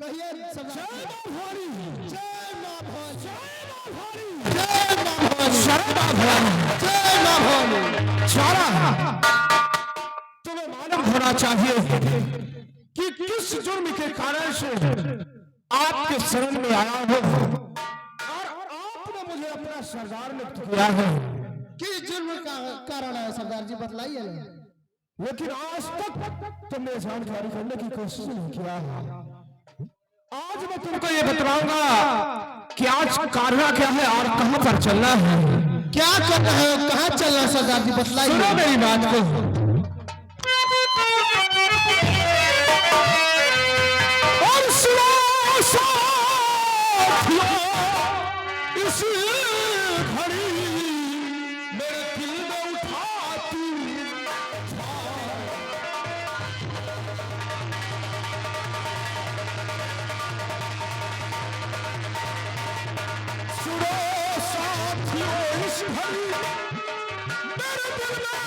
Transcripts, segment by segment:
कहिए जय मां भवानी, जय मां भवानी, जय मां भवानी, जय मां भवानी, जय मां भवानी, जय मां भवानी। सारा तुम्हें मालूम होना चाहिए कि किस जुर्म के कारण से आपके शरण में आया हो और आपने मुझे अपना सरदार नियुक्त किया है। किस जुर्म का कारण है सरदार जी, बतलाइए ना। लेकिन आज तक तुमने जानकारी करने की कोशिश नहीं किया है। आज मैं तुमको ये बतलाऊंगा कि आज कारवा क्या है और कहां पर चलना है। क्या करना है, कहाँ चलना है सरदार जी, बतलाइए। सुनो मेरी बात को। और सुनो साथियों, इसी घड़ी मेरे दिल में उठाती सुनो साथियों, इस घड़ी मेरे दिल में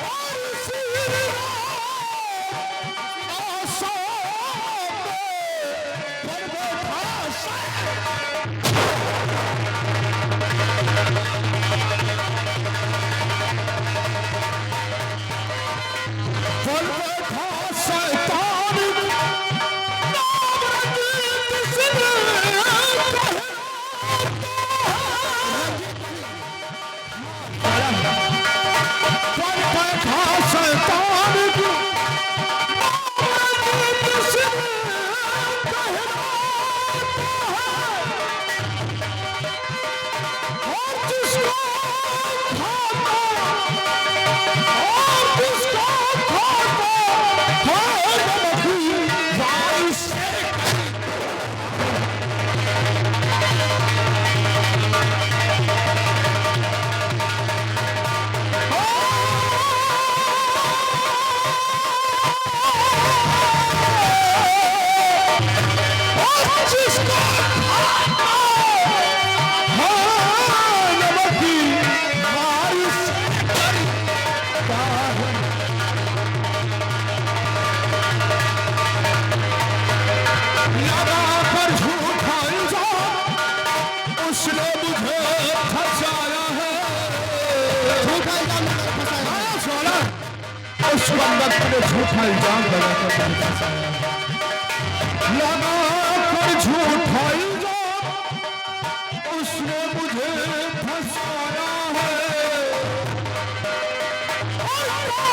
और इसी आशा में पर बैठा पर बैठा शैतान नाम रंजीत सिंह पर बैठा शैतान रंजीत सिंह और जिसको खाता और जिसको खाता है नमकी वारिस और जिसको खाता है नमकी वारिस लगा पर झूठा इल्जाम उसने मुझे फंसाया है। झूठा इल्जाम लगाकर फंसाया है। सोना उस बंदर ने झूठा इल्जाम लगाकर फंसाया है। लगा पर झूठा इल्जाम उसने मुझे फंसाया है। और प्यार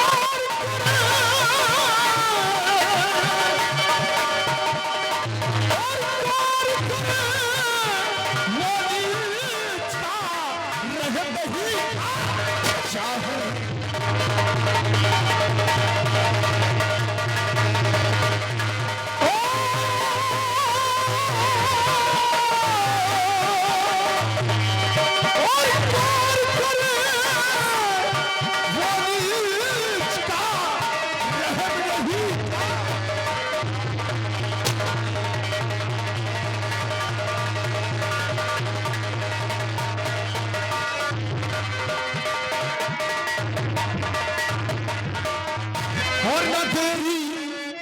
और न तेरी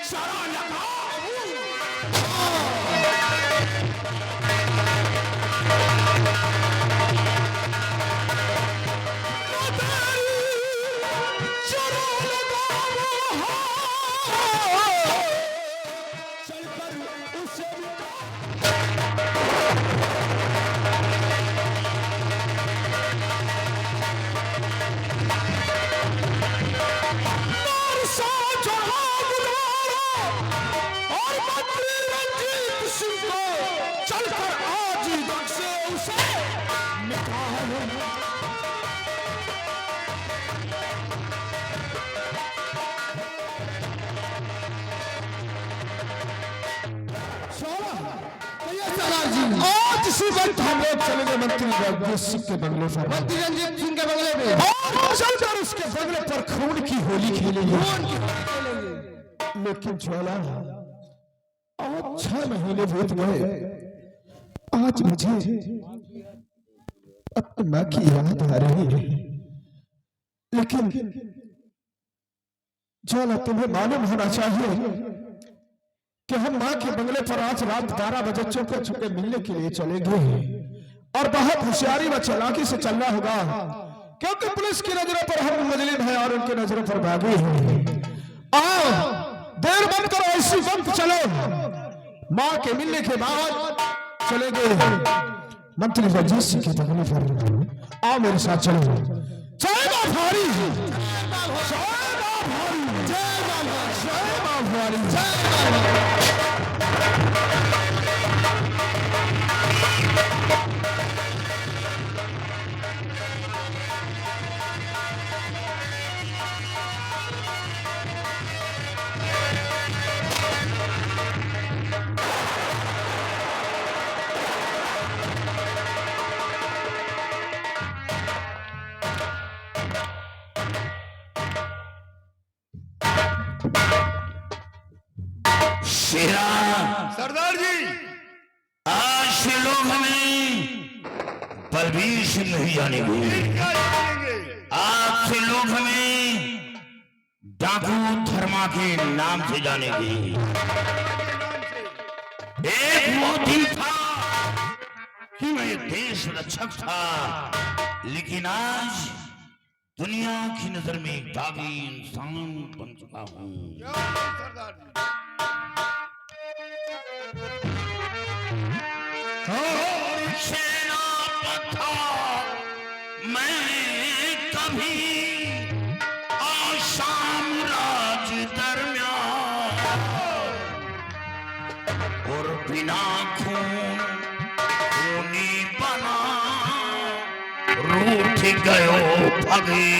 शरण लगाऊं न तेरी शरण लगाऊं चलकर उसे और मंत्री रंजीत सिंह को चलकर आज ही तक से उसे निकालो। सरदार जी, आज इसी वक्त हम लोग चलेंगे मंत्री रंजीत सिंह के बंगले पर। मंत्री रंजीत सिंह के बंगले में और चलकर उसके बंगले पर खून की होली खेलेंगे। लेकिन ज्वाला आज 6 महीने बीत गए, आज मुझे अपनी माँ की याद आ रही है। लेकिन चलो तुम्हें मालूम होना चाहिए कि हम माँ के बंगले पर आज रात 12 बजे चुपके चुपके मिलने के लिए चलेंगे और बहुत होशियारी व चालाकी से चलना होगा क्योंकि पुलिस की नजरों पर हम मुजरिम हैं और उनकी नजरों पर बागी हैं। आओ देर मत करो, इसी वक्त चलो, माँ के मिलने के बाद चलेंगे मंत्री रंजीत सिंह के बंगले पर। आओ मेरे साथ चलो। जय मां भारी, जय मां भारी, जय मां भारी, जय शेरा सरदार जी, आज से लोग हमें बलबीर सिंह नहीं जानेंगे। क्या जानेंगे? आज से लोग हमें डाकू धर्मा के नाम से जानेंगे। एक वो दिन था कि मैं देश रक्षक था, लेकिन आज दुनिया की नजर में एक दागी इंसान बन चुका हूँ। क्या बात, सरदार जी? मैं कभी आशाम राज दरमियान और बिना खूनी बना रूठ गयो भगे।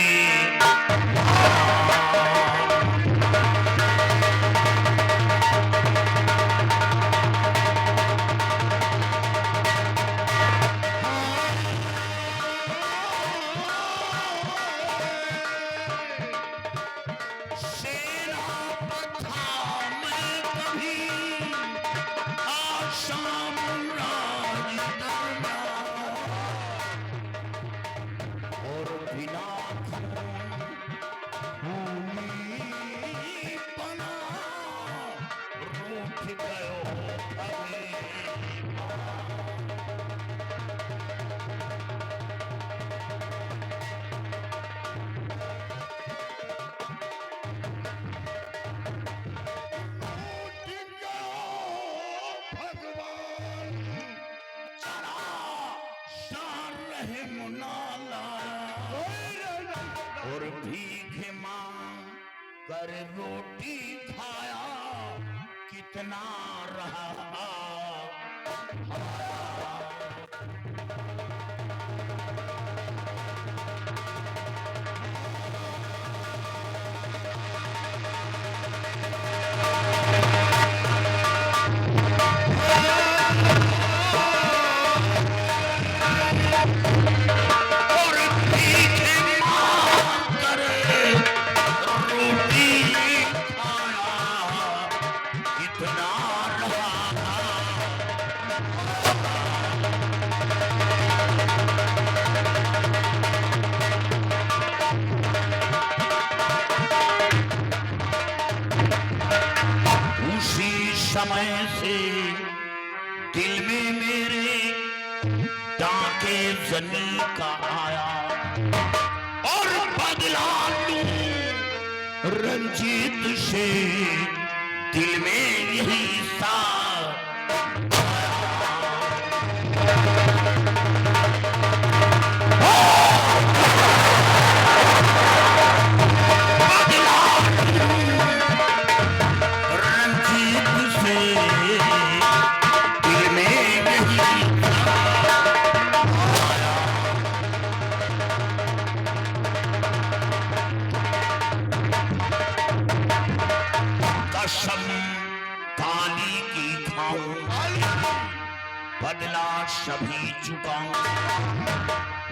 और भीख मांग कर रोटी खाया कितना रहा। समय से दिल में मेरे डाके जनी का आया और बदला लूं रंजीत से दिल में यही सा काली की खाऊं बदला सभी चुकाऊं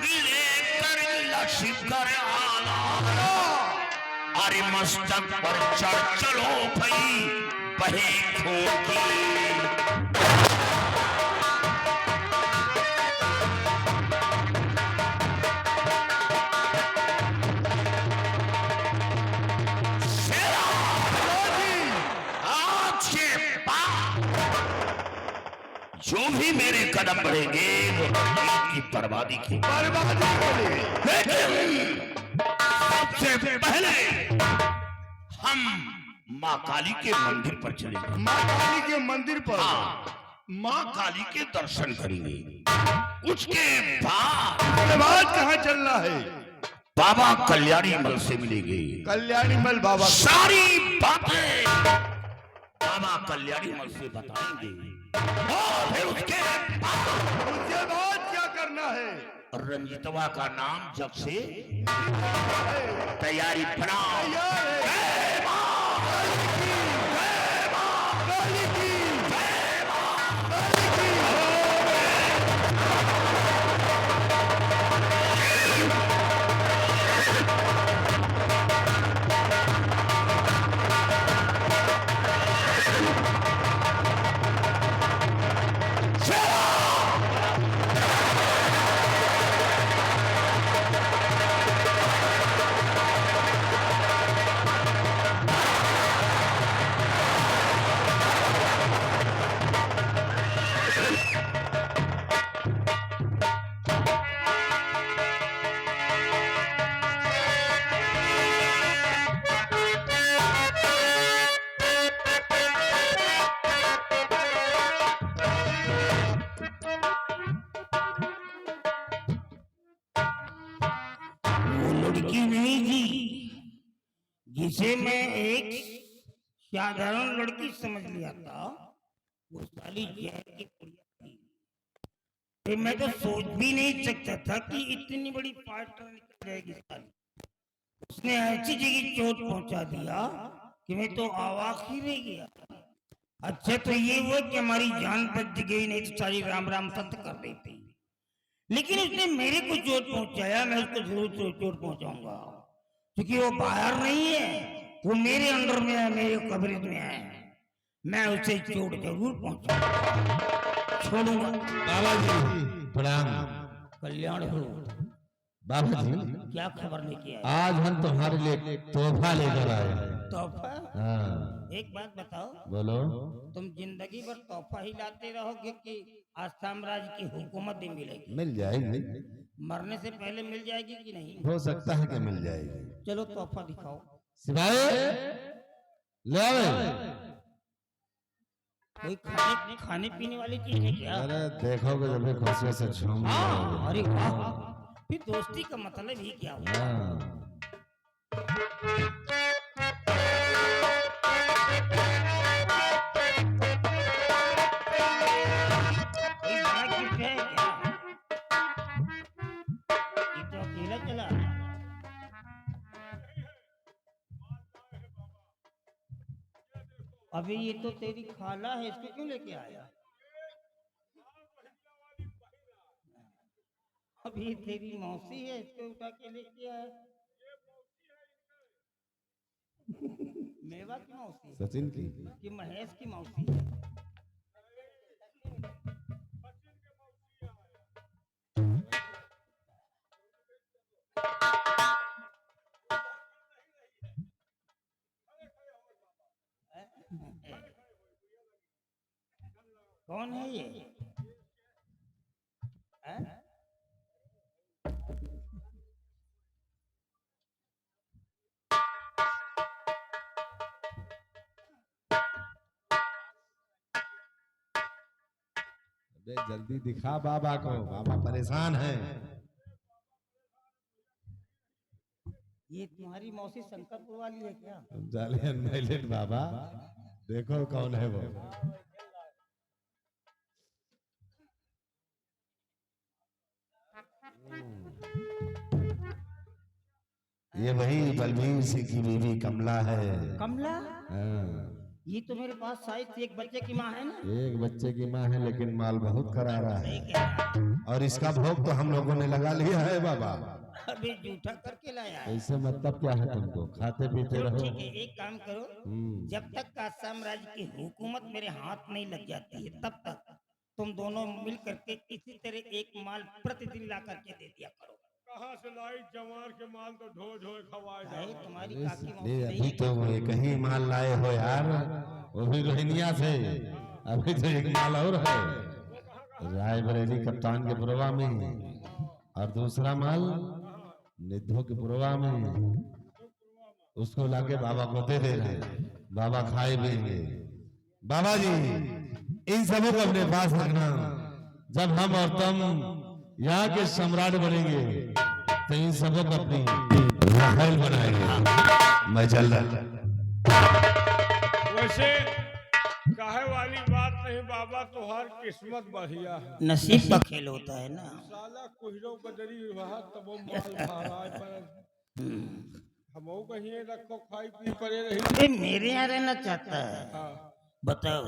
लेकर लश्कर आला अरे मस्तक पर चढ़ चलो भाई बहे खून की। शेरा जो भी मेरे कदम बढ़ेंगे वो रंजीत की बर्बादी की। बर्बादी करेंगे। लेकिन सबसे पहले हम माँ काली के मंदिर पर चलेंगे। माँ काली के मंदिर पर। हाँ, माँ काली के दर्शन करेंगे। उसके बाद कहाँ चलना है? बाबा कल्याणी मल से मिलेंगे। कल्याणी मल बाबा सारी बातें बाबा कल्याणी मल से बताएंगे। और फिर उसके बाद क्या करना है? रंजितवा का नाम जब से तैयारी बनाओ। तैयार है। लड़की नहीं थी जिसे मैं एक साधारण लड़की समझ लिया था, वो साली जहर की पुड़िया थी। फिर मैं तो सोच भी नहीं सकता था कि इतनी बड़ी फाइटर निकल जाएगी साली। उसने ऐसी जगह चोट पहुंचा दिया कि मैं तो आवाज ही रह गया। अच्छा तो ये हुआ कि हमारी जान बच गई, नहीं तो सारी राम राम सत्य कर देती। लेकिन उसने मेरे को चोट पहुंचाया, मैं उसको जरूर चोट पहुंचाऊंगा, क्योंकि वो बाहर नहीं है, वो मेरे अंडर में है, मेरे कब्रिज में है। मैं उसे चोट जरूर पहुंचाऊंगा, छोड़ूंगा। बाबा जी प्रणाम। कल्याण हो। बाबा जी क्या खबर लेके आए? आज हम तुम्हारे लिए तोहफा लेकर आए हैं। तोहफा? हाँ एक बात बताओ, बोलो। तुम जिंदगी भर तोहफा ही लाते रहोगे कि आज साम्राज्य की हुकूमत भी मिलेगी? मिल जाएगी, मरने से पहले मिल जाएगी कि नहीं? हो सकता है कि मिल जाएगी। चलो तोहफा दिखाओ। सिपाही ले आवे। कोई खाने पीने वाली चीज है क्या? अरे देखोगे जब भी खुशियों से झूम रहे अरे वाह, फिर दोस्ती का मतलब ही क्या हुआ? हाँ। कोई बड़ा गिफ्ट है क्या? ये तो अकेला चला। अभी ये तो तेरी खाला है, इसको क्यों लेके आया? अभी ये तेरी मौसी है, इसको उठा के लेके आया। मेवा की मौसी सचिन की कि महेश की मौसी है? कौन है ये? अबे जल्दी दिखा बाबा को, बाबा परेशान है। ये तुम्हारी मौसी शंकरपुर वाली है क्या? जालियन मैलेट बाबा, देखो कौन है वो। ये वही बलबीर सिंह की बीवी कमला है। कमला? हाँ। ये तो मेरे पास शायद एक बच्चे की माँ है ना? एक बच्चे की माँ है, लेकिन माल बहुत करारा है, सही कह रहा है। और इसका भोग तो हम लोगों ने लगा लिया है बाबा। अभी जूठा करके लाया है। ऐसे मतलब क्या है, तुमको खाते पीते चलो रहो। ठीक है, एक काम करो, जब तक का साम्राज्य की हुकूमत मेरे हाथ नहीं लग जाती है, तब तक तुम दोनों मिल करके इसी तरह एक माल प्रतिदिन ला करके दे दिया करो। कहाँ से लाई जवान के माल तो ढो ढो खवाए भाई तुम्हारी काकी ये मौसी अभी नहीं तो एक ही माल लाए हो यार, वो भी रोहिनिया से। अभी तो एक माल और है। रायबरेली कप्तान के पुरवा में, और दूसरा माल निधो के पुरवा में। उसको लाके बाबा को दे रहे हैं, बाबा खाए पिएंगे। बाबा जी इन सबों को अपने पास रखना। जब हम और तुम यहाँ के सम्राट बनेंगे तो इन सबों को अपनी राहल बनाएंगे। मैं चल रहा। वैसे काहे वाली बात नहीं बाबा, तोहार किस्मत बढ़िया है। नसीब का खेल होता है ना। साला कुहरो बदरी वहा तब माल महाराज पर हमो कहीं रखो खाई पी पड़े रही। ये मेरे यहाँ रहना चाहता है। हाँ। बताओ,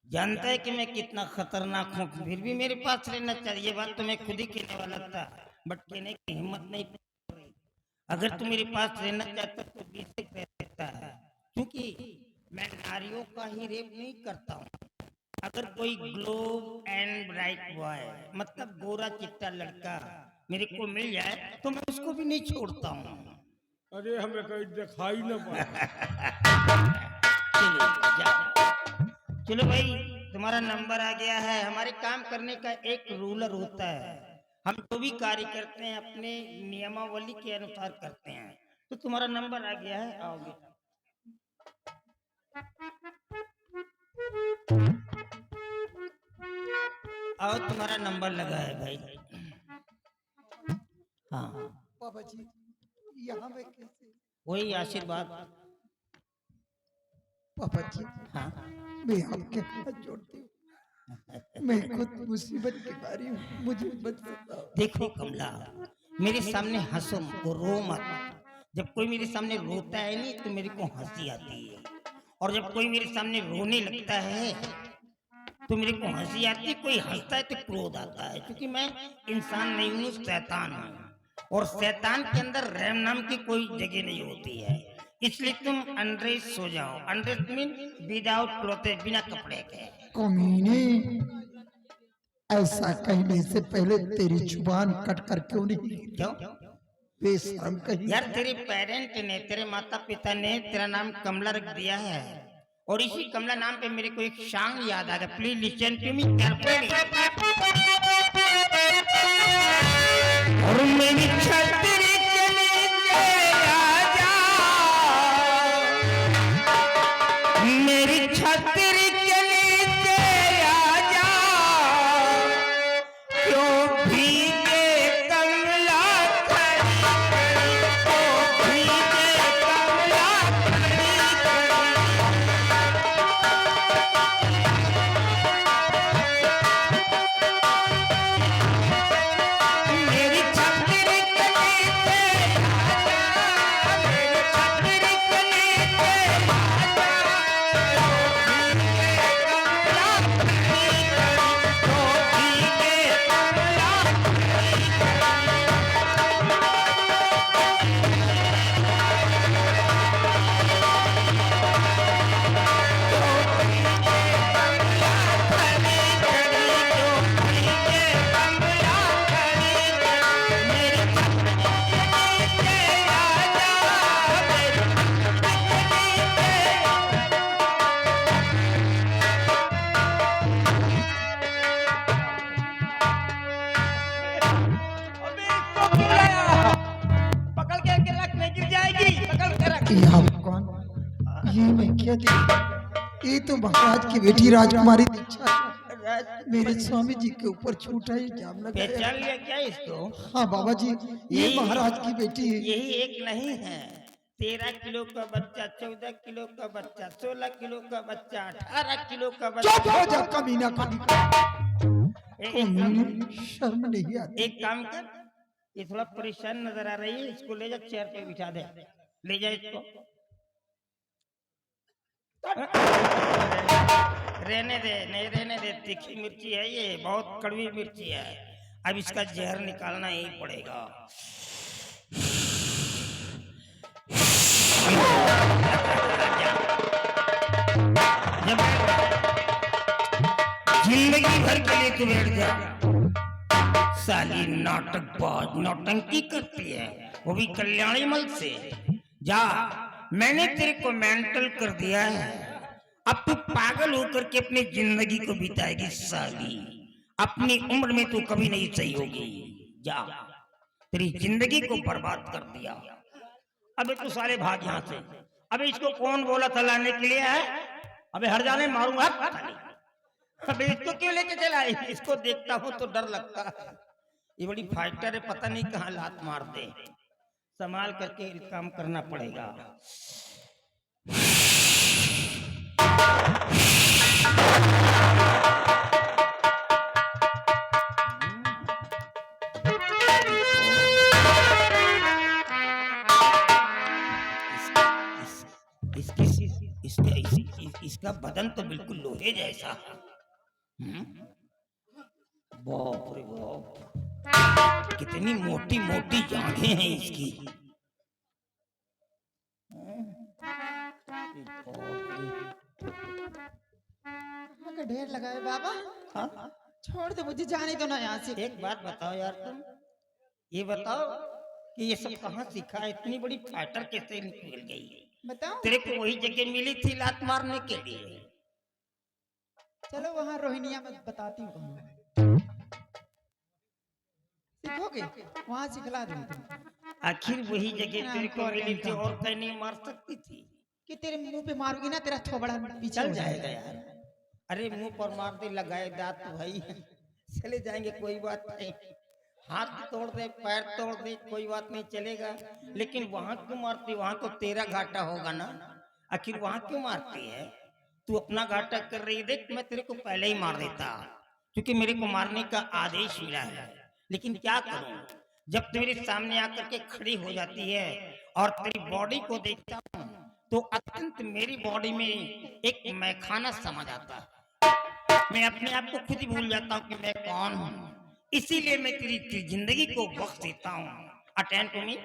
जानता है कि मैं कितना खतरनाक हूँ, फिर भी मेरे पास रहना चाहिए। बात तो मैं खुद ही कहने वाला था, बट कहने की हिम्मत नहीं पड़ रही। अगर तू मेरे पास रहना चाहता तो बेशक रह सकता है, क्योंकि मैं नारियों का ही रेप नहीं करता हूँ। अगर कोई ग्लोब एंड ब्राइट बॉय, मतलब गोरा चिट्टा लड़का मेरे को मिल जाए तो मैं उसको भी नहीं छोड़ता हूँ। अरे हमें कहीं दिखाई न पड़ा। चलो जाओ। चलो भाई, तुम्हारा नंबर आ गया है। हमारे काम करने का एक रूलर होता है, हम जो भी कार्य करते हैं अपने नियमावली के अनुसार करते हैं। तो तुम्हारा नंबर आ गया है, आओगे। आओ, तुम्हारा नंबर लगा है भाई। हाँ, बाबा जी यहाँ में कैसे? वही आशीर्वाद। पापा जी हाँ, मैं आपके हाथ जोड़ती हूँ। मैं खुद मुसीबत की बारी हूँ, मुझे मत सताओ। देखो कमला, मेरे सामने हंसो मत, रो मत। जब कोई मेरे सामने रोता है नहीं तो मेरे को हंसी आती है, और जब कोई मेरे सामने रोने लगता है तो मेरे को हंसी आती है। कोई हंसता है तो क्रोध आता है, क्योंकि मैं इंसान नहीं हूँ, शैतान हूँ। और शैतान के अंदर रहम नाम की कोई जगह नहीं होती है। इसलिए तुम अनड्रेस सो जाओ। अनड्रेस मीन विदाउट क्लोथेस, बिना कपड़े के। कमीने, ऐसा कहने से पहले तेरी जुबान कट कर क्यों नहीं? क्यों? बेशरम कहीं। यार, तेरे पेरेंट ने, तेरे माता पिता ने तेरा नाम कमला रख दिया है, और इसी कमला नाम पे मेरे को एक सॉन्ग याद आ गया। Please listen to me carefully. और मेरी छतरी के नीचे आजा, मेरी छतरी के नीचे आजा, क्यों भीगे कमला खड़ी खड़ी, क्यों भीगे कमला खड़ी खड़ी। मेरी छतरी के नीचे आजा, मेरी छतरी के नीचे आजा, क्यों भीगे कमला खड़ी खड़ी, क्यों भीगे कमला पकड़ के रख, नहीं गिर जाएगी। पकड़ के रख। ये आप कौन? ये मैं क्या थी? ये तो महाराज की बेटी राजकुमारी दीक्षा मेरे स्वामी जी के ऊपर झूठा इल्जाम लगाया। पहचान लिया क्या इसको? हाँ बाबा जी, ये महाराज की बेटी है। यही एक नहीं है, 13 किलो का बच्चा, 14 किलो का बच्चा, 16 किलो का बच्चा, 18 किलो का चुप बच्चा। हो जा कमीना कभी। शर्म नहीं आती? एक काम कर, ये थोड़ा परेशान नजर आ रही है, इसको ले जा, चेयर पे बिठा दे। ले जा इसको। रहने दे, नहीं रहने दे। तीखी मिर्ची है ये, बहुत कड़वी मिर्ची है। अब इसका जहर निकालना ही पड़ेगा। जब जिंदगी भर के लिए तू बैठ जा। साली नाटकबाज, नौटंकी करती है, वो भी कल्याणी मल से। जा, मैंने तेरे को मेंटल कर दिया है, अब तू पागल होकर के अपनी जिंदगी को बिताएगी साली। अपनी उम्र में तू कभी नहीं सही होगी। जा, तेरी जिंदगी को बर्बाद कर दिया। अबे तू साले भाग यहाँ से। अबे इसको कौन बोला था लाने के लिए है? अबे हर जाने मारूंगा। अबे इसको क्यों लेके चला? इसको देखता हूँ तो डर लगता है। ये बड़ी फाइटर है, पता नहीं कहाँ लात मार दे। संभाल करके काम करना पड़ेगा। इसका बदन तो बिल्कुल लोहे जैसा है। बाप रे बाप, कितनी मोटी मोटी जांघें हैं इसकी। का ढेर लगा है बाबा। हाँ? छोड़ दो मुझे, जाने दो ना यहाँ से। एक बात बताओ यार, तुम ये बताओ कि ये सब कहाँ सीखा है? इतनी बड़ी फाइटर कैसे निकल गई? बताओ। तेरे को वही जगह मिली थी लात मारने के लिए। चलो वहाँ रोहिणिया में बताती हूँ कहाँ। सीखोगे? वहाँ सिखला दूंगी। आखिर वही जगह तेरे को मिली थी और कहीं नहीं मार सकती थी? कि तेरे मुंह पे मारूंगी ना, तेरा थोबड़ा पीछे चल हो जाएगा यार। अरे मुंह पर मार दे, लगाए दांत तो भाई चले जाएंगे, कोई बात नहीं। हाथ तोड़ दे, पैर तोड़ दे, कोई बात नहीं, चलेगा। लेकिन वहां क्यों मारती? वहां तो तेरा घाटा होगा ना। आखिर वहां क्यों मारती है? तू अपना घाटा कर रही है। देख, मैं तेरे को पहले ही मार देता क्योंकि मेरे को मारने का आदेश मिला है। लेकिन क्या करूं, जब तेरे सामने आकर के खड़ी हो जाती है और तेरी बॉडी को देखता हूं तो अत्यंत मेरी बॉडी में एक मैखाना समा जाता है। मैं अपने आप को खुद ही भूल जाता हूँ कि मैं कौन हूँ। इसीलिए मैं तेरी जिंदगी को बख्श देता हूँ। Attend to me.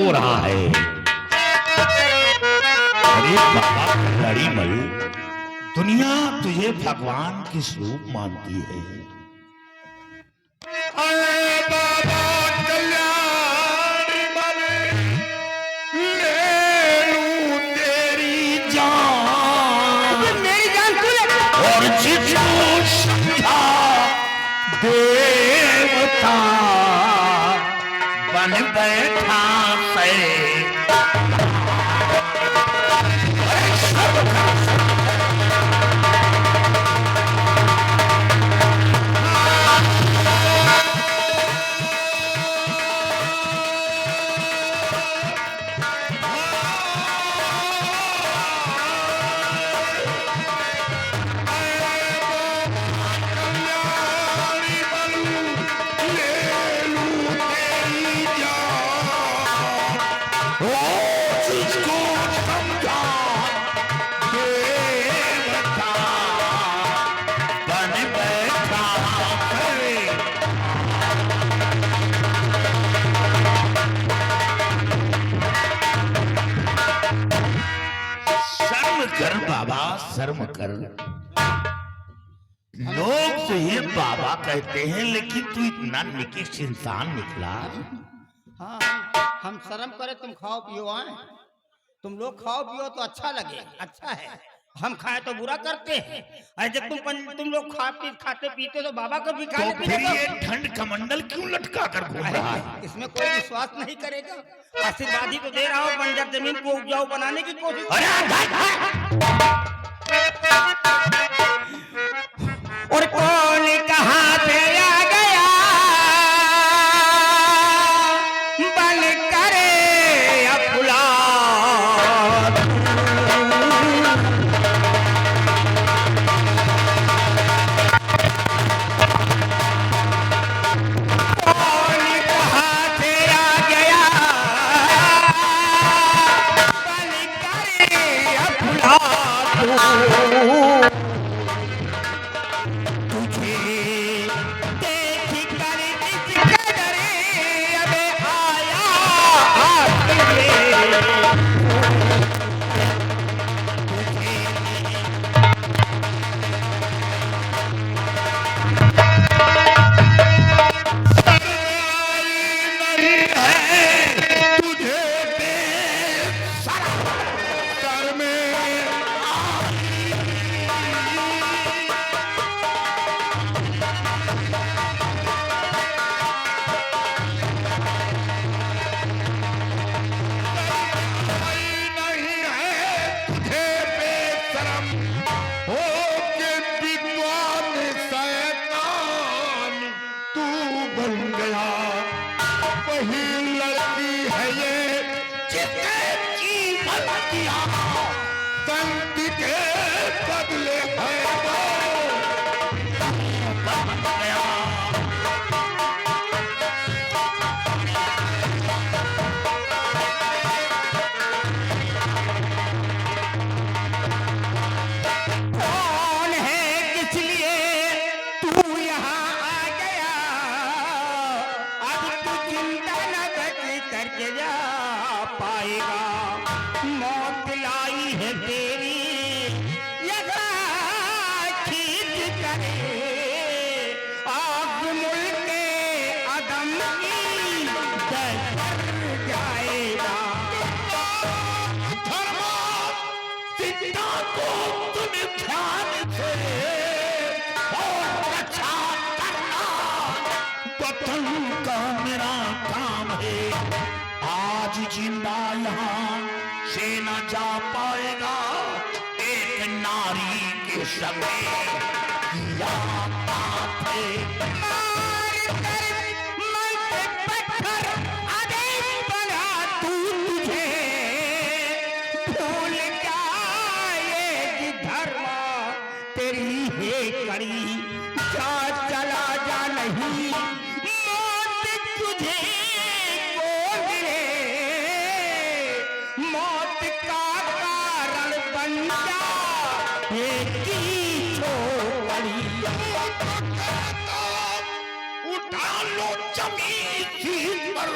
हो रहा है। अरे बाबा कल्याणीमल, दुनिया तुझे भगवान के स्वरूप मानती है। अरे बाबा कल्याणीमल, ले लूं तेरी जान, मेरी जान तू ले। और जिसको समझा देवता बन बैठा से कर बाबा, शर्म कर। लोग तो ये बाबा कहते हैं, लेकिन तू इतना निकिष्ट इंसान निकला। हाँ, हम शर्म करे तुम खाओ पियो आए। तुम लोग खाओ पियो तो अच्छा लगे, अच्छा है। हम खाए तो बुरा करते हैं। अरे जब तुम लोग खाते पीते तो बाबा को भी तो खाने फिर पीने ये ठंड कमंडल क्यों लटका कर घूम रहा है? इसमें कोई विश्वास नहीं करेगा। आशीर्वाद ही तो दे रहा हो, बंजर जमीन को उपजाऊ बनाने की कोशिश। अरे और कौन कहाँ से आ गया बन करे अफुला। कौन कहाँ से आ गया बन करे अफुला। कौन है किस लिए तू यहाँ आ गया। अब तू चिंता न बच करके जा पाएगा। मौत लाई है तेरी यदा खींच करे। आग मुल्के अदम की दर जाएगा। चिंता को तुम ध्यान से और रक्षा करना वतन का मेरा काम है। आज जिंदा यहाँ से न जा पाएगा। एक नारी के समय किया पाप है। मार कर मन पे पत्थर आदेश बना तू तुझे भूल जाएगी धर्म तेरी है कड़ी। जा चला जा नहीं मौत तुझे को मिले। मौत का कारण बन जा एक ही छोकरी। उठा लो जमीन पर,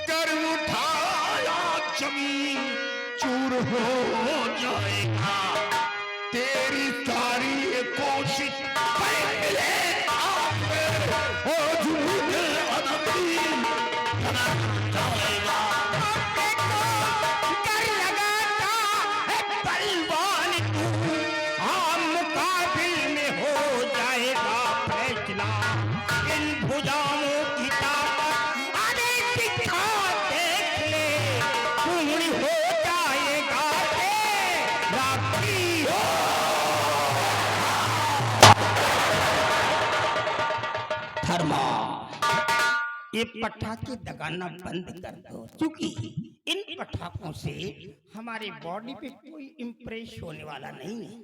कर उठा जमीन चूर हो जाएगा। तेरी सारी ये कोशिश कहीं मिले आपके और झूठे अदबी बना जाएगा। डर लगाता है बलवान तू, हाँ मुकाबिल में हो जाएगा फैसला। इन भुजाओं की ताकत अरे दिखा देख ले, पूरी हो जाएगा तेरा की हो। धर्मा, ये पटाखे दगाना बंद कर दो, क्योंकि इन पटाखों से हमारे बॉडी पे कोई इम्प्रेस होने वाला नहीं है।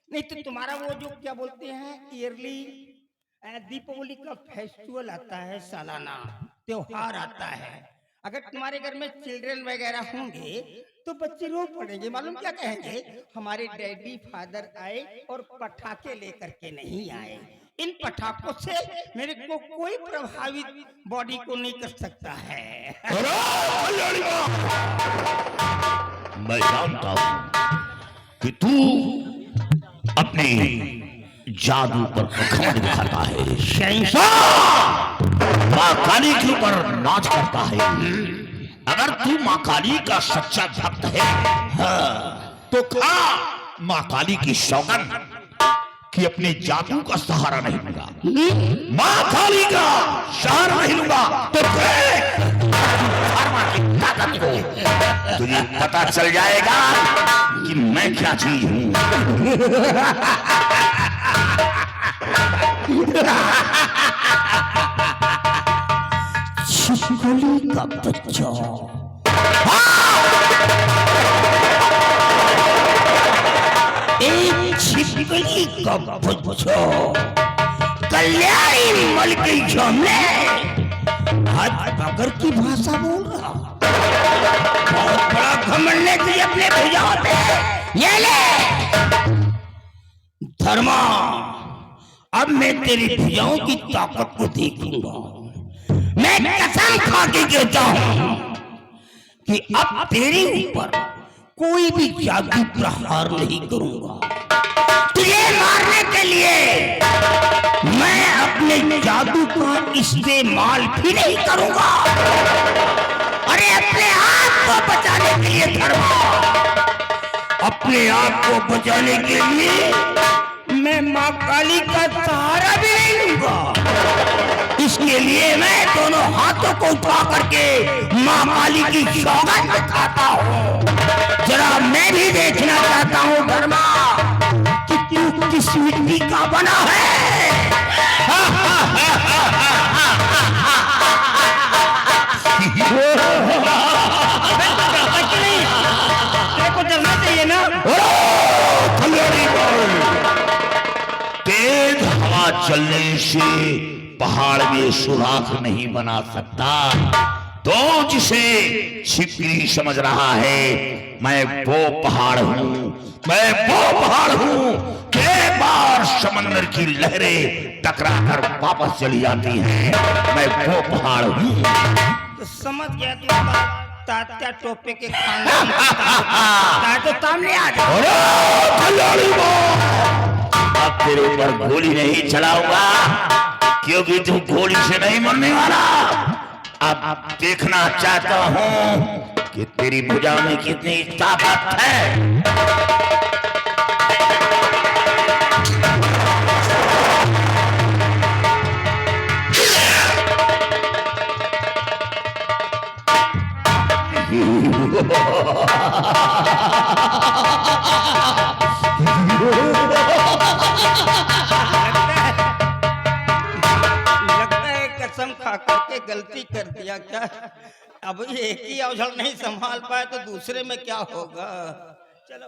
नहीं तो तुम्हारा वो जो क्या बोलते हैं ईयरली दीपावली का फेस्टिवल आता है, सालाना त्योहार आता है, अगर तुम्हारे घर में चिल्ड्रन वगैरह होंगे तो बच्चे रो पड़ेंगे। मालूम क्या कहेंगे, हमारे डैडी फादर आए और पटाखे लेकर के नहीं आए। इन पटाखों से मेरे को कोई प्रभावित बॉडी को नहीं कर सकता है। मैं जानता हूं कि तू अपने जादू पर घमंड दिखाता है, शहंशाह माँ काली के ऊपर नाच करता है। अगर तू माँ काली का सच्चा भक्त है तो खा माँ काली की सौगंध कि अपने जादू का सहारा नहीं लूंगा, माँ काली का सहारा नहीं लूंगा तो ताकत को तुझे पता चल जाएगा कि मैं क्या चीज हूं। छिपकली का बच्चा, एक छिपकली का बच्चा कल्याणी मल के सामने हाथ पकड़ की भाषा बोल रहा। बहुत बड़ा घमंड है तुझे अपने भुजाओं पे। ये ले धर्मा, अब मैं तेरी भुजाओं की ताकत को देखूंगा। मैं कसम खा के कहता हूं कि अब तेरे ऊपर कोई भी जादू प्रहार नहीं करूंगा। तुझे मारने के लिए मैं अपने जादू का इस्तेमाल भी नहीं करूंगा। अरे अपने आप को बचाने के लिए धर्मा, अपने आप को बचाने के लिए मैं माँ काली का सहारा भी नहीं लूंगा। इसके लिए मैं दोनों हाथों को उठा करके माँ काली की सौगंध खाता हूँ। जरा मैं भी देखना चाहता हूँ धर्मा कि तू किस मिट्टी का बना है। तेरे को डरना चाहिए ना। तेज हवा चलने से पहाड़ में सुराख नहीं बना सकता। तो जिसे छिपकली समझ रहा है, मैं वो पहाड़ हूँ, मैं वो पहाड़ हूँ कि बार समंदर की लहरें टकरा कर वापस चली जाती हैं। मैं वो पहाड़ हूँ। तो समझ गया तू तात्या टोपे के खानदान तो सामने आ जाओ। अब तेरे ऊपर गोली नहीं चलाऊंगा क्योंकि तू गोली से नहीं मरने वाला। अब देखना चाहता हूं कि तेरी भुजा में कितनी ताकत है। लगता है कसम खा करके गलती कर दिया क्या। अब एक ही अवसर नहीं संभाल पाए तो दूसरे में क्या होगा। चलो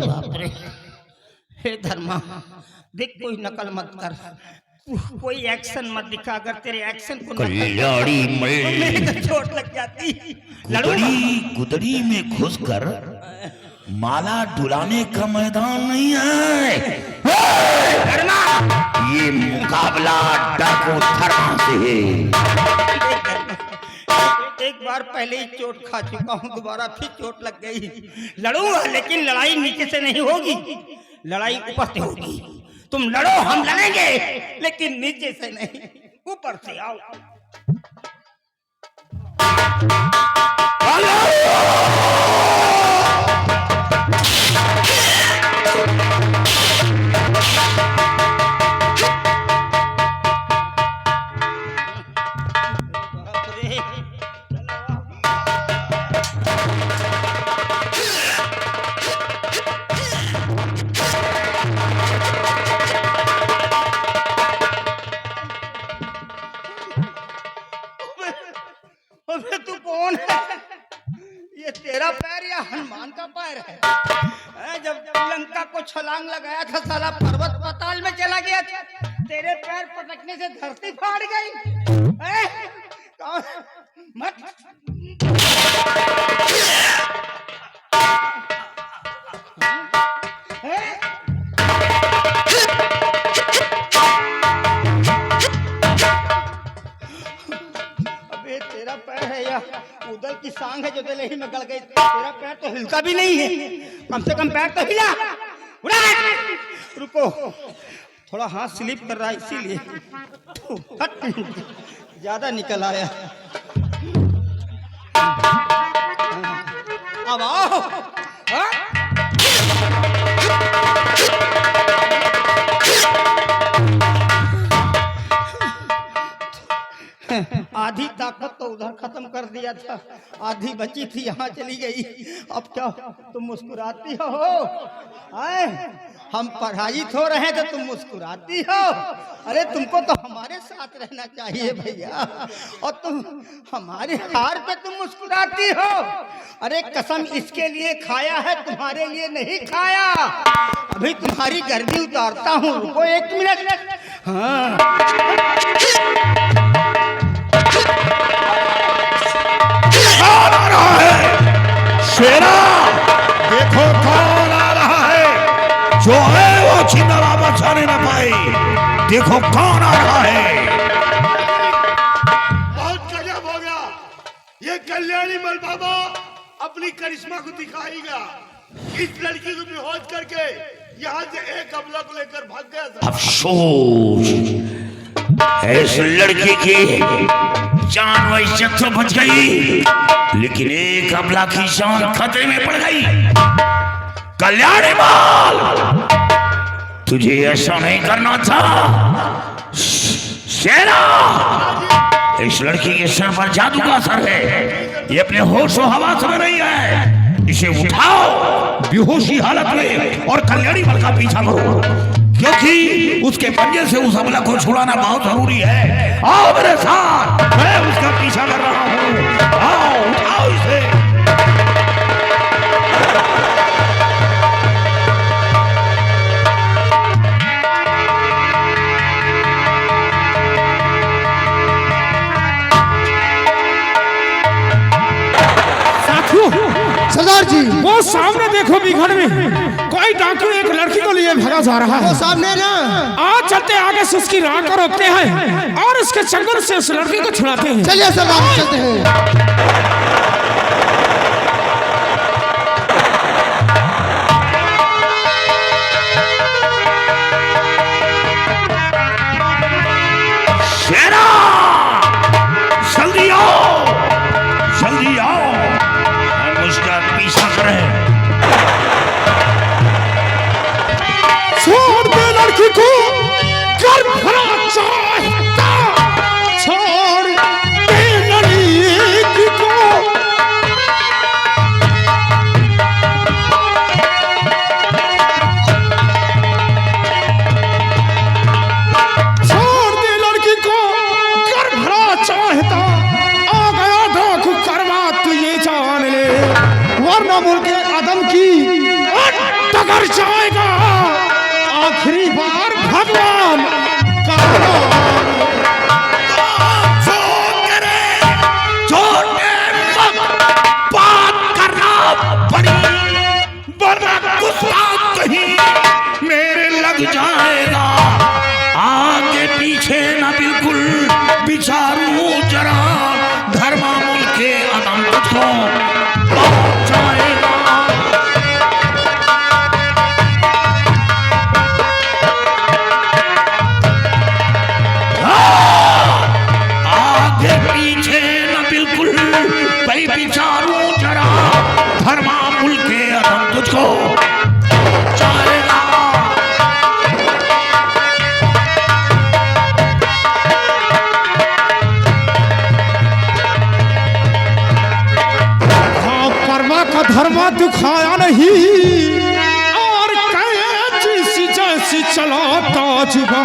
बाप रे। हे धर्मा, देख कोई नकल मत कर, कोई एक्शन मत दिखा। अगर तेरे एक्शन को कल्याणी मेरे को चोट लग जाती। गुदड़ी में घुसकर माला डुलाने का मैदान नहीं है। ये मुकाबला डाकू धर्मा से है। एक बार पहले ही चोट खा चुका हूँ, दोबारा फिर चोट लग गई। लड़ूंगा लेकिन लड़ाई नीचे से नहीं होगी, लड़ाई ऊपर से होगी। तुम लड़ो, हम लड़ेंगे, लेकिन नीचे से नहीं, ऊपर से आओ। अबे तू कौन है? ये तेरा पैर या हनुमान का पैर है? जब लंका को छलांग लगाया था साला पर्वत पाताल में चला गया था, तेरे पैर पटकने से धरती फाड़ गई। मत तेरा पैर है या उधर की सांग है जो गले ही में गड़ गई? तेरा पैर तो हिलता भी नहीं है, कम से कम पैर तो हिला। रुको, थोड़ा हाथ स्लिप कर रहा है इसीलिए ज्यादा निकल आया। अब आओ। आधी ताकत तो उधर खत्म कर दिया था, आधी बची थी यहाँ चली गई। अब क्या तुम मुस्कुराती हो? आए, हम पराजित हो रहे हैं तो तुम मुस्कुराती हो? अरे तुमको तो हमारे साथ रहना चाहिए भैया, और तुम हमारे हार पे तुम मुस्कुराती हो। अरे कसम इसके लिए खाया है, तुम्हारे लिए नहीं खाया। अभी तुम्हारी गर्दी उतारता हूँ, रुको 1 मिनट। हाँ कौन आ रहा है? शेरा, देखो कौन आ रहा है। जो है वो छिंदा वापस आने न पाए। देखो कौन आ रहा है। बहुत गजब हो गया। ये कल्याणी मल बाबा अपनी करिश्मा को दिखाएगा। इस लड़की को बेहोश करके यहाँ से एक अबला को लेकर भाग गया था। अफसोस, इस लड़की की जान व इज्जत तो बच गई, लेकिन एक अबला की जान खतरे में पड़ गई। कल्याणी माल, तुझे ऐसा नहीं करना था। शेरा, इस लड़की के सर पर जादू का असर है, ये अपने होश व हवास में नहीं है। इसे उठाओ बेहोशी हालत में और कल्याणी माल का पीछा करो, क्योंकि उसके पंजे से उस अबला को छुड़ाना बहुत जरूरी है। आओ मेरे साथ, मैं उसका पीछा कर रहा हूँ। आओ, उठाओ इसे। सरदार जी, वो सामने देखो बिघड़ में कोई डाकू एक लड़की को लिए भगा जा रहा है। वो सामने ना, आज चलते आगे से उसकी राह को रोकते हैं और इसके चंगुल से उस लड़की को छुड़ाते हैं। चलिए सरदार, चलते हैं। शेरा, जल्दी आओ, जल्दी आओ, हम उसका पीछा करें। छोड़ दे लड़की को, कर भरा चाहता, छोड़ दे लड़की को। छोड़ दे लड़की को, कर भरा चाहता, आ गया डाकू करवा, तू ये जान ले, वरना मुल्क आदम की टकर जाएगा। आखिरी बार भगवान का जाएगा। आगे पीछे न बिल्कुल विचारूं जरा, धर्मामूल के अदम तुझको पहुंच जाएगा। आगे पीछे न बिल्कुल भाई विचारूं जरा, धर्मामूल के अदम तुझको जाएगा। कर्मा का धर्मा दिखाया नहीं, और कैसी जैसी चलाता जुबा,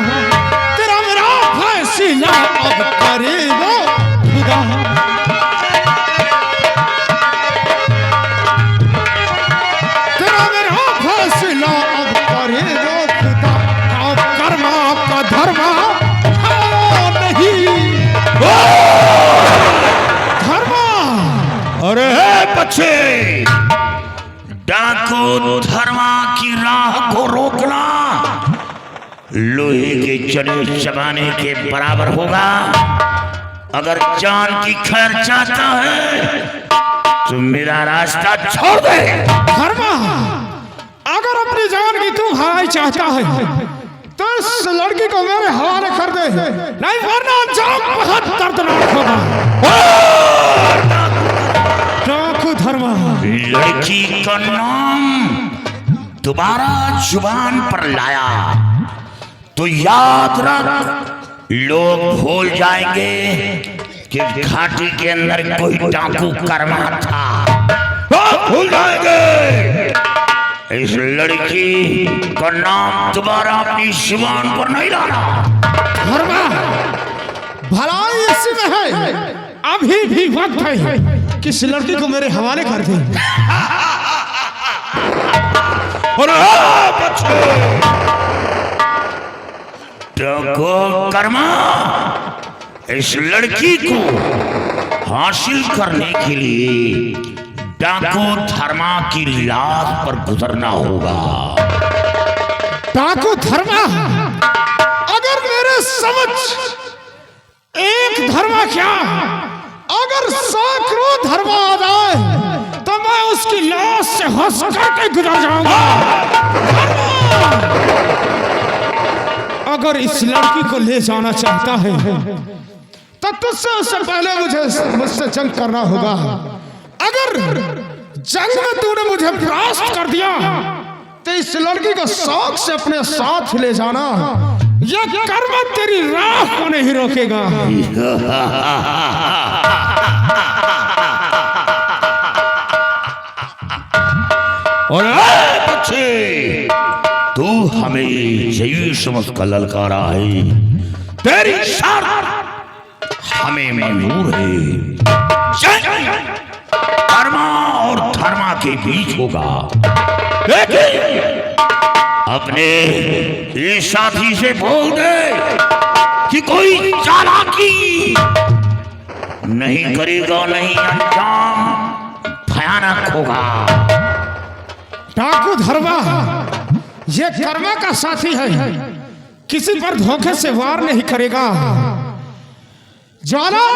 तेरा मेरा फैसला अब करेगा खुदा। तेरा मेरा फैसला अब करेगा खुदा। अब कर्मा का धर्मा नहीं, धर्मा। अरे बच्चे, डाकू धर्मा की राह को रोकना लोहे के चने चबाने के बराबर होगा। अगर जान की खैर चाहता है तो मेरा रास्ता छोड़ दे। धर्मा, अगर अपनी जान की तू हाय चाहता है तो इस लड़की को मेरे हवाले कर दे, नहीं वरना जान बहुत दर्दनाक होगा। डाकू धर्मा, लड़की का नाम दोबारा जुबान पर लाया तो याद रख, लोग भूल जाएंगे कि घाटी के अंदर कोई डाकू कर्मा था। भूल जाएंगे। इस लड़की का नाम दोबारा अपनी जुबान पर नहीं लाना। धर्मा, भलाई इसी में है, अभी भी वक्त है कि इस लड़की को मेरे हवाले कर दे। और डाकू कर्मा, इस लड़की को हासिल करने के लिए डाकू धर्मा की लाश पर गुजरना होगा। डाकू धर्मा, अगर मेरे समझ एक धर्मा क्या, अगर सैकड़ों धर्मा आ जाए तो मैं उसकी लाश से हंस करके गुजर जाऊंगा। अगर इस लड़की को ले जाना चाहता है तो तुझसे उससे पहले मुझसे जंग करना होगा। अगर जंग में तूने मुझे परास्त कर दिया तो इस लड़की को शौक से अपने साथ ले जाना, यह कर्म तेरी राह को नहीं रोकेगा। और बच्चे, तू हमें यही समझ कर ललकारा है, तेरी शर्त हमें मंजूर है। कर्मा और धर्मा के बीच होगा, लेकिन अपने इस साथी से बोल दे कि कोई चालाकी नहीं करेगा, नहीं अंजाम भयानक होगा। डाकू धर्मा, ये कर्मा का साथी है, किसी पर धोखे से वार नहीं करेगा। जाना,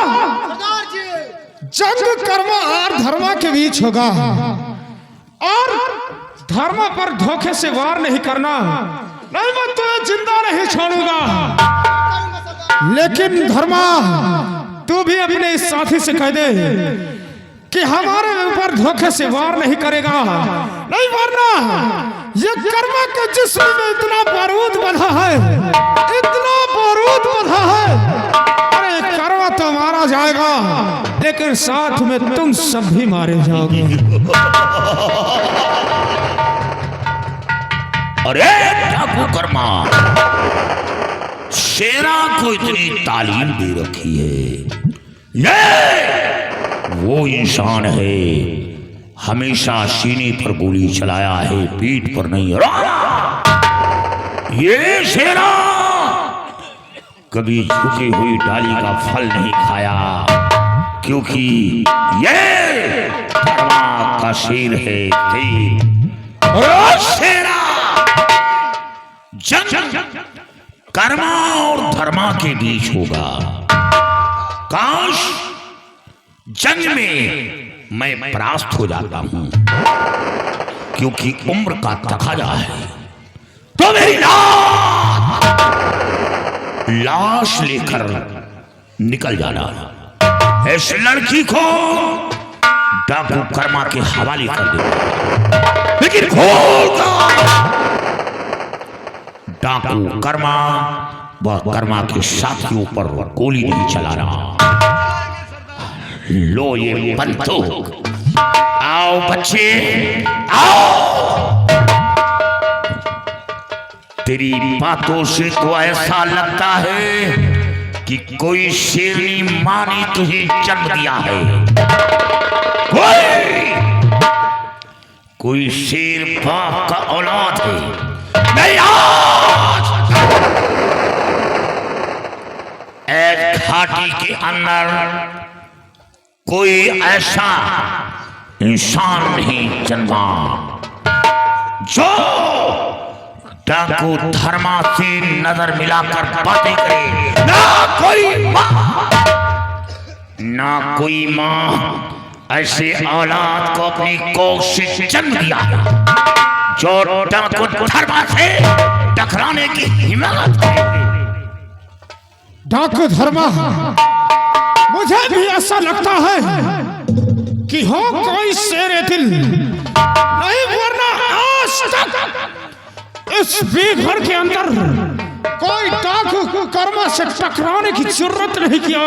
जंग कर्मा और धर्मा के बीच होगा, और धर्मा पर धोखे से वार नहीं करना, नहीं मैं तुझे जिंदा नहीं छोड़ूंगा। लेकिन धर्मा, तू भी अपने इस साथी से कह दे कि हमारे ऊपर धोखे से वार नहीं करेगा, नहीं वरना ये कर्मा के जिस्म में इतना बारूद बंधा है, इतना बारूद बंधा है। अरे कर्मा तो मारा जाएगा, लेकिन साथ में तुम सब भी मारे जाओगे। अरे डाकू कर्मा, शेरा को इतनी तालीम दे रखी है, ये वो इंसान है हमेशा सीने पर गोली चलाया है, पीठ पर नहीं। ये शेरा कभी झुकी हुई डाली का फल नहीं खाया, क्योंकि ये धर्मा का शेर है। और शेरा जंग कर्मा और धर्मा के बीच होगा। काश जंग में मैं परास्त हो जाता हूं, क्योंकि उम्र का तकाजा है। तो मेरी लाश लेकर निकल जाना, इस लड़की को डाकू कर्मा के हवाले कर दे। लेकिन डाकू कर्मा वह कर्मा के साथियों पर गोली नहीं चला रहा। लो ये बंदूक, आओ बच्चे आओ। तेरी बातों से तो ऐसा लगता है कि कोई शेरनी मां ने तुझे जन्म दिया है। कोई शेर बाप का औलाद है। नहीं, आज एक घाटी के अंदर कोई ऐसा इंसान नहीं जन्मा जो डाकू धर्मा से नजर मिलाकर बातें करे। ना कोई मां ऐसे औलाद को अपनी कोख से जन्म दिया जो डाकू धर्मा से टकराने की हिम्मत करे। डाकू धर्मा, मुझे भी ऐसा लगता है कि हो कोई शेर दिल नहीं, वरना आज तक इस बेघर के अंदर कोई डाकू कर्मा से टकराने की जरूरत नहीं किया।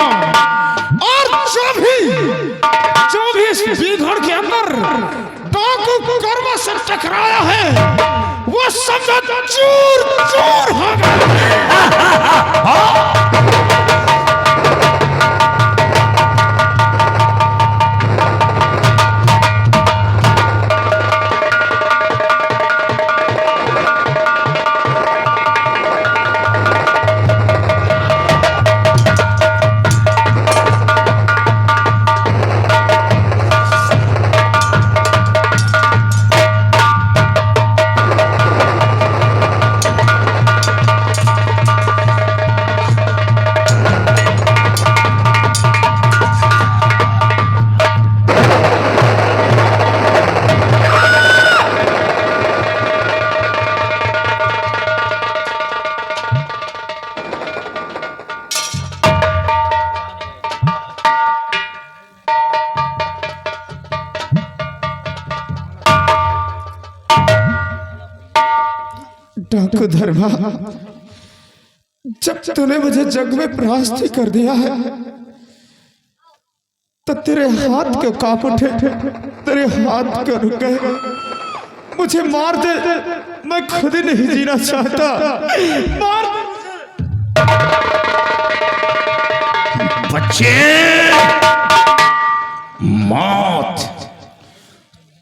और जो भी इस बेघर के अंदर डाकू कर्मा से टकराया है वो सब चूर चूर हो गया। डाकू धर्मा, जब तूने मुझे जग में परास्त कर दिया है तो तेरे हाथ को कांप उठे, तेरे हाथ को रुक गए। मुझे मार दे, मैं खुद ही नहीं जीना चाहता। मार बच्चे, मौत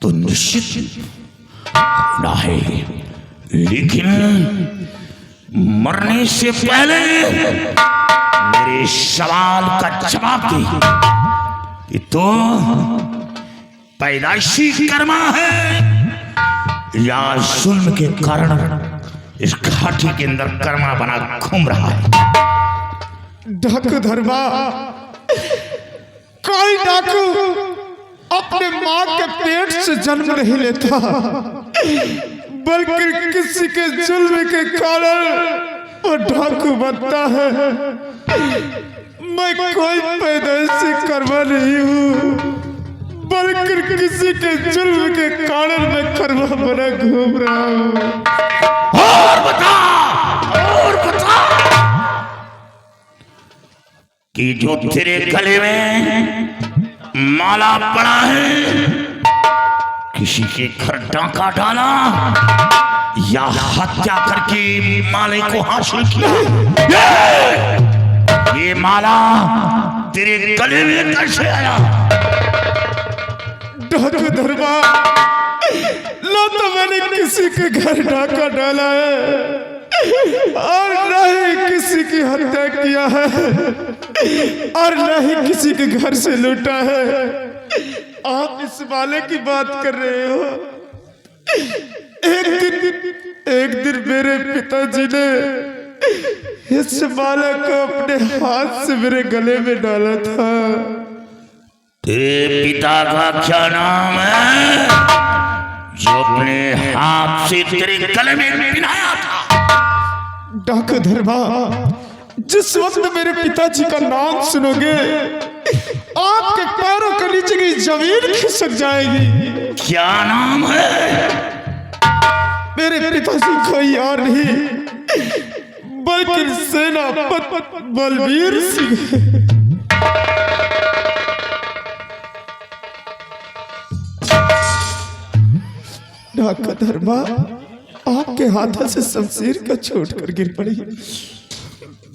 तो निश्चित होना है, लेकिन मरने से पहले मेरे सवाल का जवाब दे कि तो पैदाइशी कर्मा है या जुल्म के कारण इस घाटी के अंदर कर्मा बना घूम रहा है। डाकू धर्मा, कोई डाकू अपने मां के पेट से जन्म नहीं लेता, बल्कि किसी के जुल्म के कारण वो डाकू बनता है। मैं कोई पैदाइशी कर्मा नहीं हूँ, बल्कि किसी के जुल्म के कारण मैं कर्मा बना घूम रहा हूँ। और बता कि जो तेरे गले में माला पड़ा है, किसी के घर डाका डाला या हत्या करके माले को हासिल किया? ये माला तेरे गले में कैसे आया? डाकू धर्मा, ना तो मैंने किसी के घर डाका डाला है और न ही किसी की हत्या किया है और न ही किसी के घर से लूटा है। आप इस माले की बात कर रहे हो? एक दिन मेरे पिताजी ने इस माला को अपने हाथ से मेरे गले में डाला था। तेरे पिता का क्या नाम है जो अपने हाथ से तेरे गले में पिनाया था? डाकू धर्मा, जिस वक्त मेरे पिताजी का नाम सुनोगे आपके पैरों के नीचे की जमीन खिसक जाएगी। क्या नाम है? मेरे पिताजी कोई और नहीं बल्कि सेनापति बलबीर सिंह। डाका धर्मा आपके हाथों से शमशीर का छोड़ कर गिर पड़ी।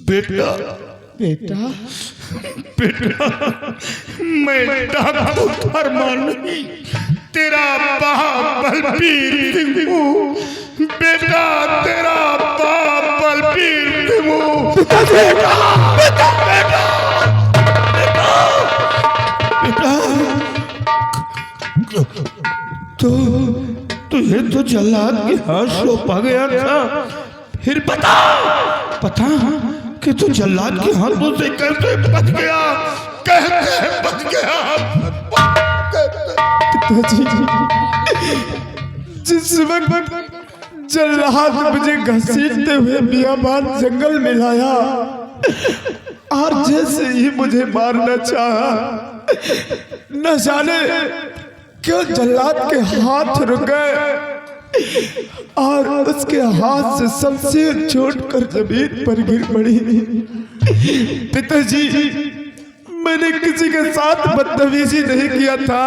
बेटा बेटा मैं डाकू धर्मा नहीं, तेरा बाप बलबीर सिंह हूँ। बेटा तेरा बाप बलबीर सिंह हूँ। बेटा बेटा बेटा तो ये तो जल्लाद के हाथ सौंपा गया था। फिर बता कि तू जल्लाद के हाथों से कैसे बच गया? कैसे बच गया? पिताजी, जिस वक्त जल्लाद मुझे घसीटते हुए बियाबान जंगल में लाया और जैसे ही मुझे मारना चाहा, न जाने क्यों जल्लाद के हाथ रुक गए और उसके हाथ से शमशीर छोड़कर जमीन पर गिर पड़ी। पिताजी, मैंने किसी के साथ बदतमीजी नहीं किया था,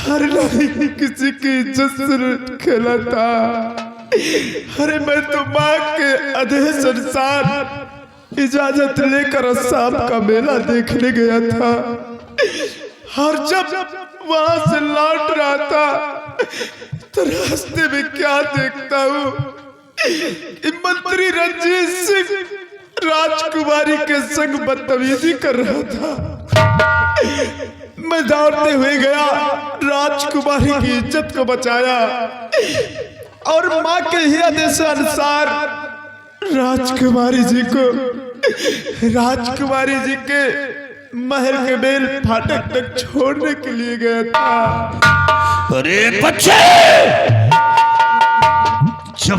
हर नहीं किसी की इज्जत से खेला था। अरे मैं तो माँ के आदेश अनुसार इजाजत लेकर सांप का मेला देखने गया था और जब वहां से लौट रहा था तो रास्ते में क्या देखता हूँ कि मंत्री रंजीत सिंह राजकुमारी के संग बदतमीजी कर रहा था। मैं दौड़ते हुए गया, राजकुमारी की इज्जत को बचाया और माँ के ही आदेशानुसार राजकुमारी जी के महल के बेल फाटक तक छोड़ने के लिए गया था। अरे बच्चे, जब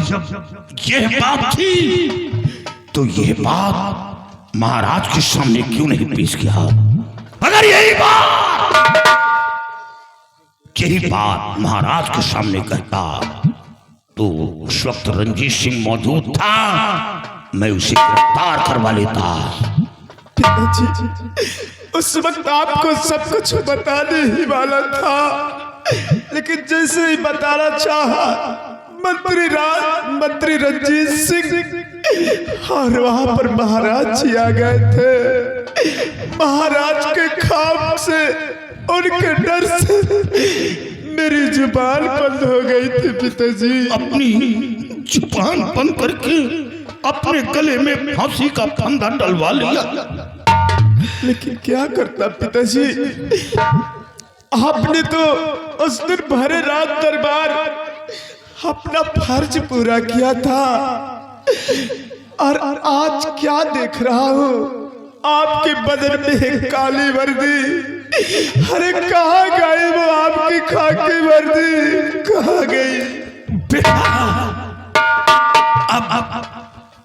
ये बात थी तो ये बात महाराज के सामने क्यों नहीं पेश किया? अगर यही बात महाराज के सामने कहता तो उस वक्त रंजीत सिंह मौजूद था, मैं उसे गिरफ्तार करवा लेता। पिताजी, उस वक्त आपको सब कुछ बताने ही वाला था, लेकिन जैसे ही बताना चाहा मंत्री रंजीत सिंह और वहां पर महाराज जी आ गए थे। महाराज के खौफ से, उनके डर से मेरी जुबान बंद हो गई थी। पिताजी, अपनी जुबान बंद करके अपने गले में फांसी का फंदा डलवा लिया। लेकिन क्या करता पिताजी, आपने तो उस दिन भरे रात दरबार अपना फर्ज पूरा किया था और आज क्या देख रहा हूँ, आपके बदन में काली वर्दी। अरे कहाँ गई वो आपकी खाकी वर्दी, कहाँ गई?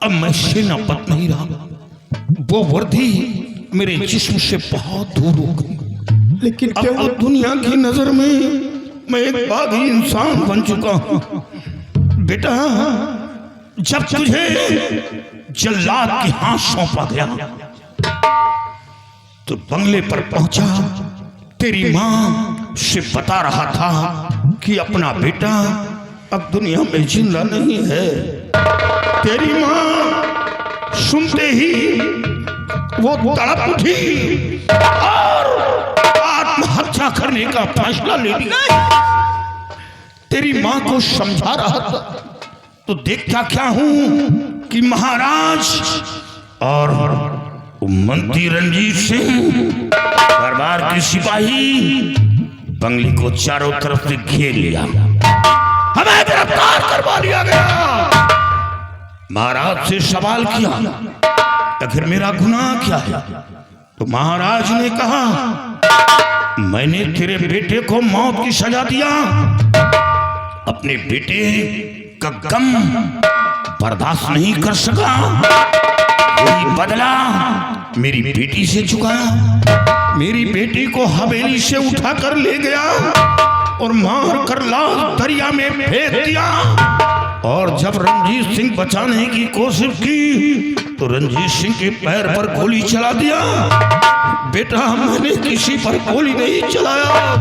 अब मैं सेनापत नहीं रहा, वो वर्दी मेरे जिस्म से बहुत दूर हो गई। लेकिन अब दुनिया की नजर में मैं एक बागी इंसान बन चुका हूँ। बेटा, जब तुझे जल्लाद के हाथ सौंपा गया तो बंगले पर पहुंचा, तेरी माँ से बता रहा था कि अपना बेटा अब दुनिया में जिंदा नहीं है। तेरी माँ सुनते ही वो तड़प उठी और आत्महत्या करने का फैसला ले लिया। तेरी माँ को समझा रहा था तो देखता क्या हूं कि महाराज और मंत्री रंजीत सिंह, दरबार के सिपाही बंगले को चारों तरफ से घेर लिया। हमें गिरफ्तार करवा लिया गया। महाराज से सवाल किया आखिर मेरा गुनाह क्या है, तो महाराज ने कहा मैंने तेरे बेटे को मौत की सजा दिया, अपने बेटे का गम बर्दाश्त नहीं कर सका, वही बदला मेरी बेटी से चुकाया। मेरी बेटी को हवेली से उठाकर ले गया और मार कर लाश दरिया में फेंक दिया। और जब रंजीत सिंह बचाने की कोशिश की तो रंजीत सिंह के पैर पर गोली चला दिया। बेटा मैंने किसी पर गोली नहीं चलाया,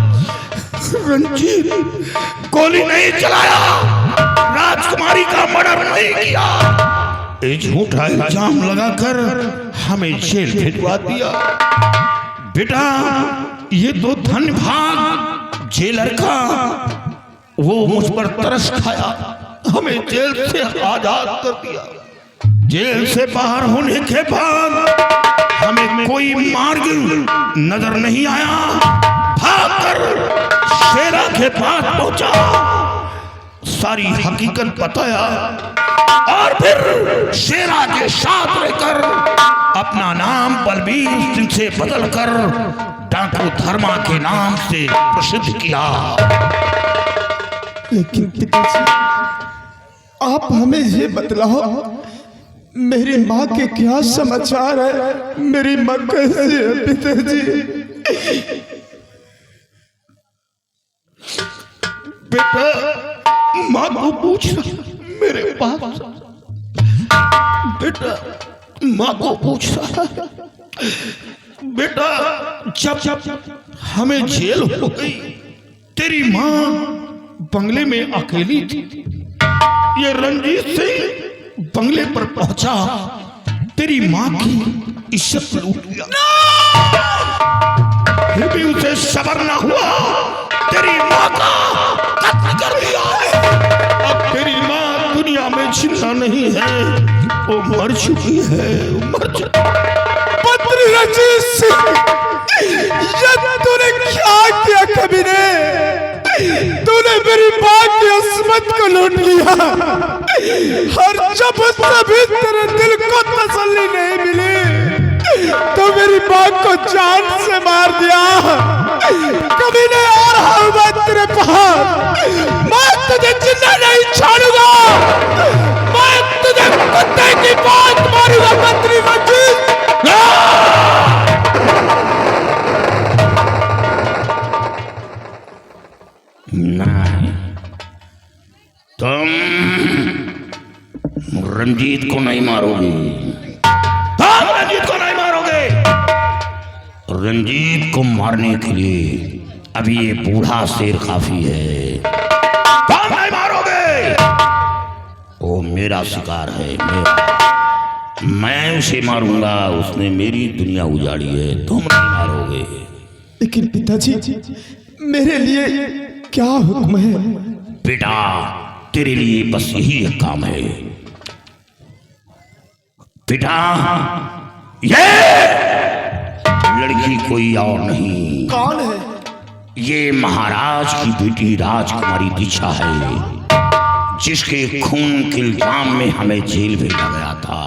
रंजीत गोली नहीं चलाया, राजकुमारी का मर्डर नहीं किया। ये झूठा इल्जाम लगाकर हमें जेल भिजवा दिया। बेटा ये तो धन भाग जेलर का, वो मुझ पर तरस खाया, हमें जेल से आजाद कर दिया। जेल से बाहर होने के बाद हमें कोई मार्ग नजर नहीं आया, भागकर शेरा के पास पहुंचा, सारी हकीकत बताया और फिर शेरा के साथ रहकर अपना नाम बलबीर सिंह से बदलकर डाकू धर्मा के नाम से प्रसिद्ध किया। लेकिन पिताजी आप हमें ये बतलाओ मेरी माँ के क्या समाचार है, मेरी माँ कैसी है पिताजी? बेटा माँ को पूछ मेरे पास, बेटा माँ को पूछ बेटा जब हमें जेल हो गई, तेरी माँ बंगले में अकेली थी, ये रंजीत सिंह बंगले पर पहुंचा, तेरी माँ की इज्जत लूट लिया, फिर भी उसे सब्र ना हुआ, तेरी माँ का कत्ल कर दिया। अब तेरी माँ दुनिया में जिंदा नहीं है, वो मर चुकी है, मर चुकी। मंत्री रंजीत सिंह, ये तूने क्या किया कमीने? तूने मेरी माँ की अस्मत को लूट लिया, और जब तभी तेरे दिल को तसल्ली नहीं मिली तो मेरी माँ को जान से मार दिया। कमीने और हूँ मैं तेरे पास, मैं तुझे जिंदा नहीं छोड़ूंगा, मैं तुझे कुत्ते की बात मारूंगा। मंत्री रंजीत नहीं, तुम रंजीत को नहीं मारोगे, तुम रंजीत को नहीं मारोगे। रंजीत को मारने के लिए अभी ये बूढ़ा शेर काफी है, तुम नहीं मारोगे। वो मेरा शिकार है, मैं उसे मारूंगा, उसने मेरी दुनिया उजाड़ी है, तुम नहीं मारोगे। लेकिन पिताजी मेरे लिए क्या हुक्म है? बेटा तेरे लिए बस यही एक काम है बेटा, ये लड़की कोई और नहीं, कौन है? ये महाराज की बेटी राजकुमारी दीक्षा है, जिसके खून के इल्जाम में हमें जेल भेजा गया था।